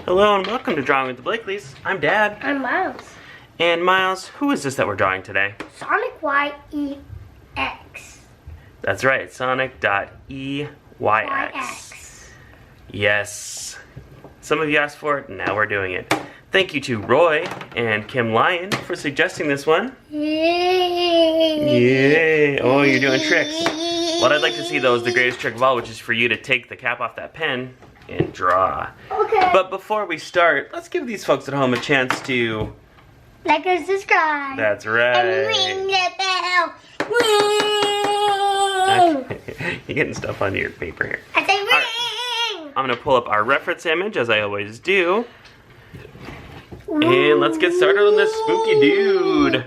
Hello and welcome to Drawing with the Blakleys. I'm Dad. I'm Miles. And Miles, who is this that we're drawing today? sonic.EYX. That's right, sonic.EYX. Yes. Some of you asked for it, now we're doing it. Thank you to Roy and Kim Lyon for suggesting this one. Yay! Oh, you're doing tricks. What I'd like to see though is the greatest trick of all, which is for you to take the cap off that pen and draw. Okay. But before we start, let's give these folks at home a chance to like and subscribe. That's right. And ring the bell. Ring. You're getting stuff on your paper here. I say ring. Right. I'm gonna pull up our reference image as I always do. And let's get started on this spooky dude.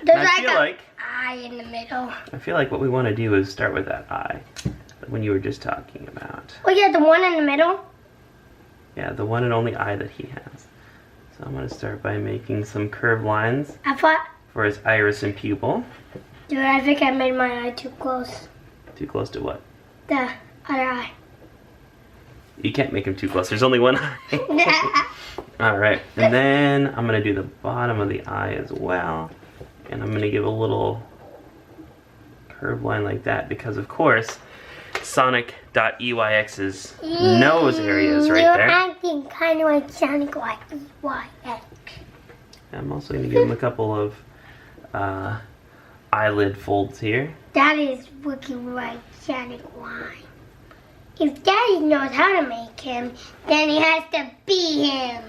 There's I feel like eye in the middle. I feel like what we want to do is start with that eye, when you were just talking about. Oh yeah, the one in the middle? Yeah, the one and only eye that he has. So I'm going to start by making some curved lines for his iris and pupil. Dude, I think I made my eye too close. Too close to what? The other eye. You can't make him too close. There's only one eye. Alright, and then I'm going to do the bottom of the eye as well. And I'm going to give a little curved line like that because, of course, sonic.EYX's nose area is right there. You're acting kind of like sonic.EYX. I'm also going to give him a couple of eyelid folds here. That is looking like Sonic Y. If Daddy knows how to make him, then he has to be him.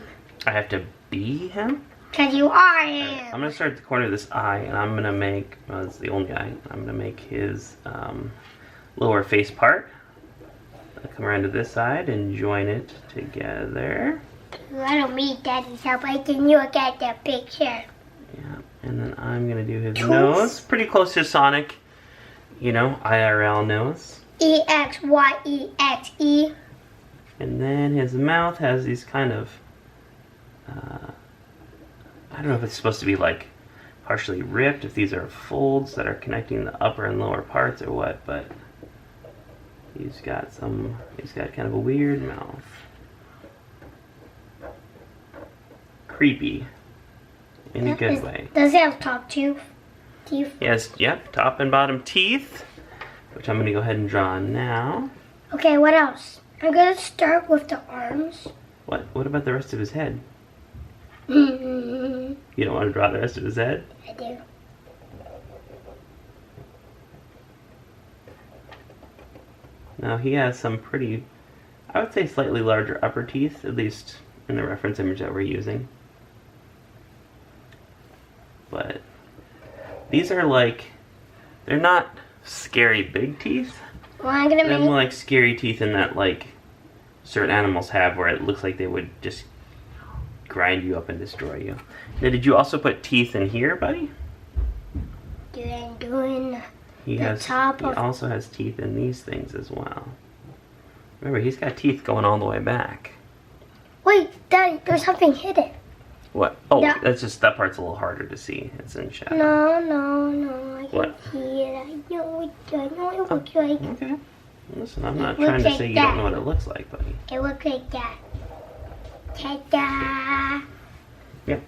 I have to be him? Because you are him. Right, I'm going to start at the corner of this eye, and I'm going to make, well, it's the only eye, I'm going to make his lower face part. I'll come around to this side and join it together. I don't need Daddy's help. I can look at the picture. Yeah, and then I'm going to do his nose. Pretty close to Sonic, you know, IRL nose. EXYEXE. And then his mouth has these kind of, I don't know if it's supposed to be like partially ripped, if these are folds that are connecting the upper and lower parts or what, but he's got kind of a weird mouth. Creepy. In a good way. Does he have top teeth? Yes, yep, top and bottom teeth, which I'm going to go ahead and draw now. Okay, what else? I'm going to start with the arms. What about the rest of his head? You don't want to draw the rest of his head? I do. Now he has some pretty, I would say slightly larger upper teeth, at least in the reference image that we're using. But these are like, they're not scary big teeth. Well, I'm gonna they're more like scary teeth in that like certain animals have where it looks like they would just grind you up and destroy you. Now, did you also put teeth in here, buddy? Doing he also has teeth in these things as well. Remember, he's got teeth going all the way back. Wait, Daddy, there's something hidden. What? Oh, that's just, that part's a little harder to see. It's in shadow. No, I what? can see it. I know it looks like. Okay. Listen, I'm not trying to say you don't know what it looks like, buddy. It looks like that. Ta-da! Yep.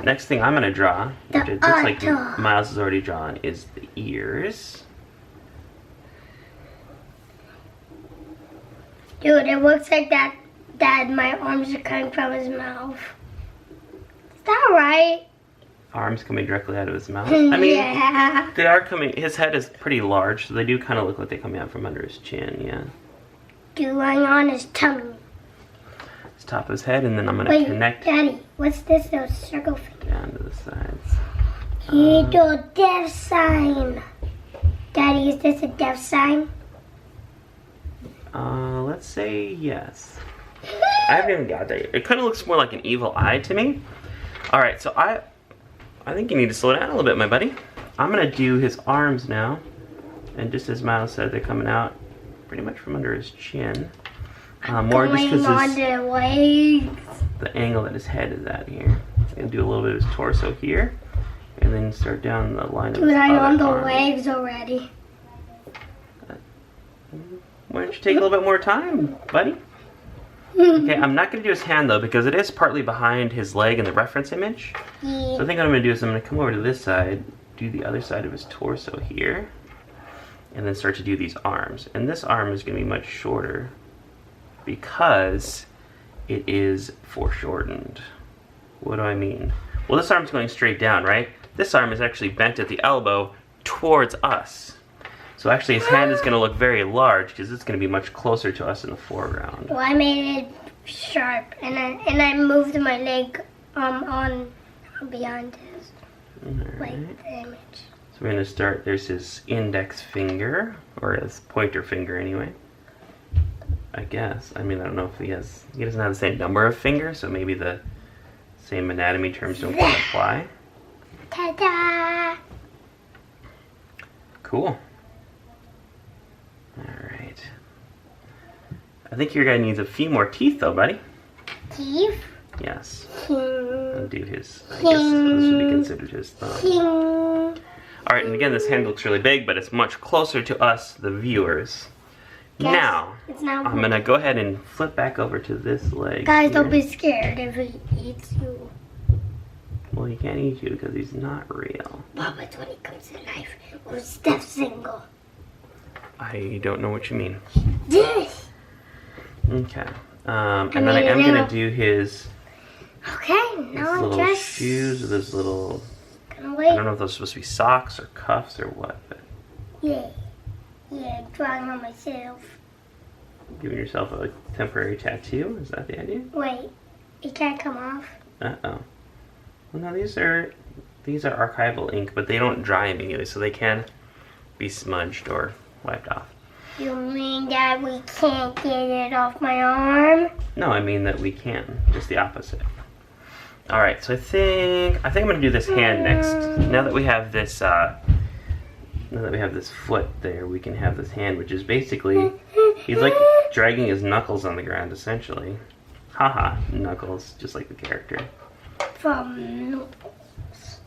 Next thing I'm going to draw, which it looks like Miles has already drawn, is the ears. Dude, it looks like that my arms are coming from his mouth. Is that right? Arms coming directly out of his mouth? I mean, yeah. They are coming, his head is pretty large, so they do kind of look like they're coming out from under his chin, yeah. Going on his tummy. Top of his head, and then I'm going to connect. Daddy, what's this little circle thing? Down to the sides. Little death sign. Daddy, is this a death sign? Let's say yes. I haven't even got that yet. It kind of looks more like an evil eye to me. Alright, so I think you need to slow down a little bit, my buddy. I'm going to do his arms now. And just as Miles said, they're coming out pretty much from under his chin. More just because the angle that his head is at here. I'm going to do a little bit of his torso here. And then start down the line of his other I'm on the arm. legs already. Why don't you take a little bit more time, buddy? Okay, I'm not going to do his hand though because it is partly behind his leg in the reference image. Yeah. So I think what I'm going to do is I'm going to come over to this side, do the other side of his torso here, and then start to do these arms. And this arm is going to be much shorter because it is foreshortened. What do I mean? Well, this arm's going straight down, right? This arm is actually bent at the elbow towards us. So actually his hand is going to look very large because it's going to be much closer to us in the foreground. Well, I made it sharp, and I moved my leg on beyond his like the image. So we're going to start, there's his index finger, or his pointer finger anyway. I guess. I mean, I don't know if he doesn't have the same number of fingers, so maybe the same anatomy terms don't quite apply. Ta-da! Cool. Alright. I think your guy needs a few more teeth though, buddy. Teeth? Yes. Hmm. And do his, I guess this would be considered his thumb. Alright, and again, this hand looks really big, but it's much closer to us, the viewers. Guys, now, it's not I'm going to go ahead and flip back over to this leg. Guys, here. don't be scared if he eats you. Well, he can't eat you because he's not real. But when it comes to life, we're step single. I don't know what you mean. This! Okay. And then I am going to do his Now little I just shoes with his little... gonna I wait. don't know if those are supposed to be socks or cuffs or what, but Yeah, drawing on myself. giving yourself a temporary tattoo? Is that the idea? Wait, it can't come off. Uh-oh. Well, no, these are archival ink, but they don't dry immediately, so they can be smudged or wiped off. You mean that we can't get it off my arm? No, I mean that we can. Just the opposite. All right, so I think I'm gonna do this hand next. Now that we have this, foot there, we can have this hand, which is basically he's like dragging his knuckles on the ground, essentially. Haha, knuckles, just like the character. From Knuckles.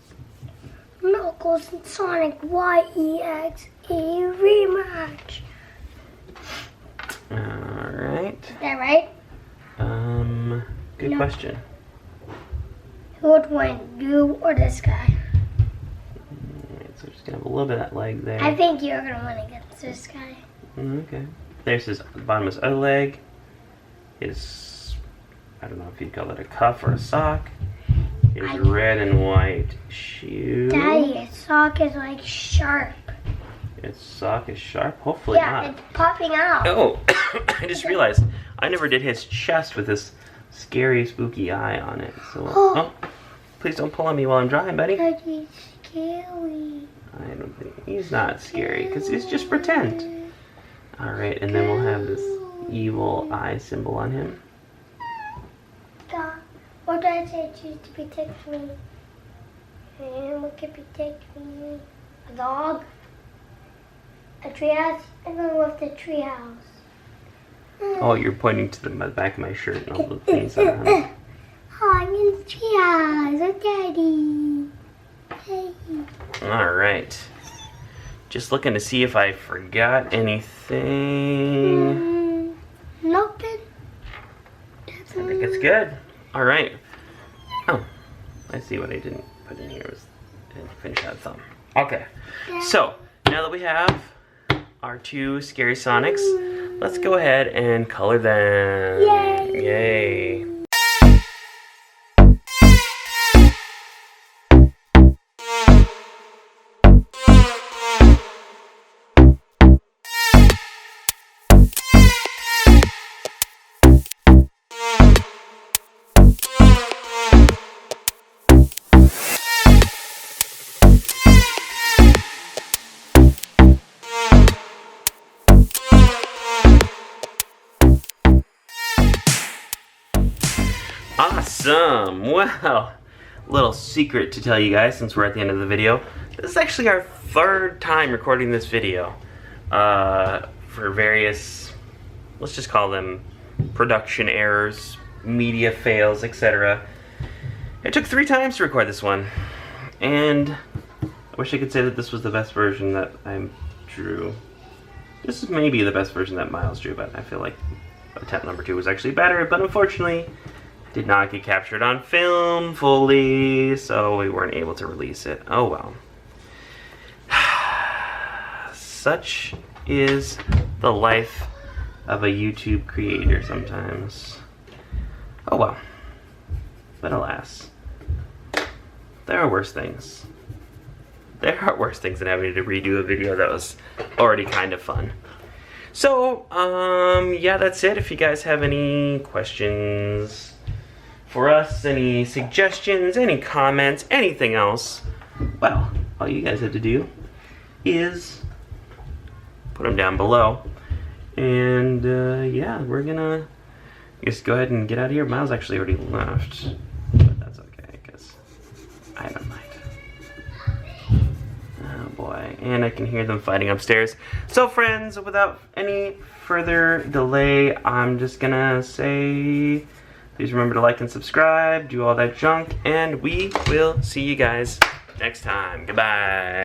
Knuckles and sonic.EYX rematch. Alright. Is that right? Good question. Who would win, you or this guy? Alright, so we're just gonna have a little bit of that leg there. I think you're gonna win against this guy. Okay. There's his bottom of his other leg. His, I don't know if you'd call it a cuff or a sock. His red and white shoe. Daddy, his sock is like sharp. His sock is sharp? Hopefully Yeah, not. it's popping out. Oh, I just realized I never did his chest with this scary, spooky eye on it. So, oh, please don't pull on me while I'm drawing, buddy. Daddy's scary. I don't think he's not scary because he's just pretend. All right, and then we'll have this evil eye symbol on him. God, what does it choose to protect me? And what can protect me? A dog? A treehouse? I'm going with the treehouse. Oh, you're pointing to the back of my shirt and all the things on it. Oh, I'm in the treehouse. Oh, Daddy. Hey. All right. Just looking to see if I forgot anything. Nothing. I think it's good. All right. Oh, I see what I didn't put in here. I didn't finish that thumb. Okay. So, now that we have our two scary Sonics, let's go ahead and color them. Yay! Yay. Awesome. Well, little secret to tell you guys since we're at the end of the video. This is actually our third time recording this video for various, let's just call them production errors, media fails, etc. It took 3 times to record this one, and I wish I could say that this was the best version that I drew. This is maybe the best version that Miles drew, but I feel like attempt number 2 was actually better, but unfortunately did not get captured on film fully, so we weren't able to release it. Oh well. Such is the life of a YouTube creator sometimes. Oh well. But alas, there are worse things. There are worse things than having to redo a video that was already kind of fun. So, yeah, that's it. If you guys have any questions for us, any suggestions, any comments, anything else, well, all you guys have to do is put them down below. And, yeah, we're gonna just go ahead and get out of here. Miles actually already left, but that's okay, because I don't mind. Oh boy, and I can hear them fighting upstairs. So friends, without any further delay, I'm just gonna say, please remember to like and subscribe, do all that junk, and we will see you guys next time. Goodbye.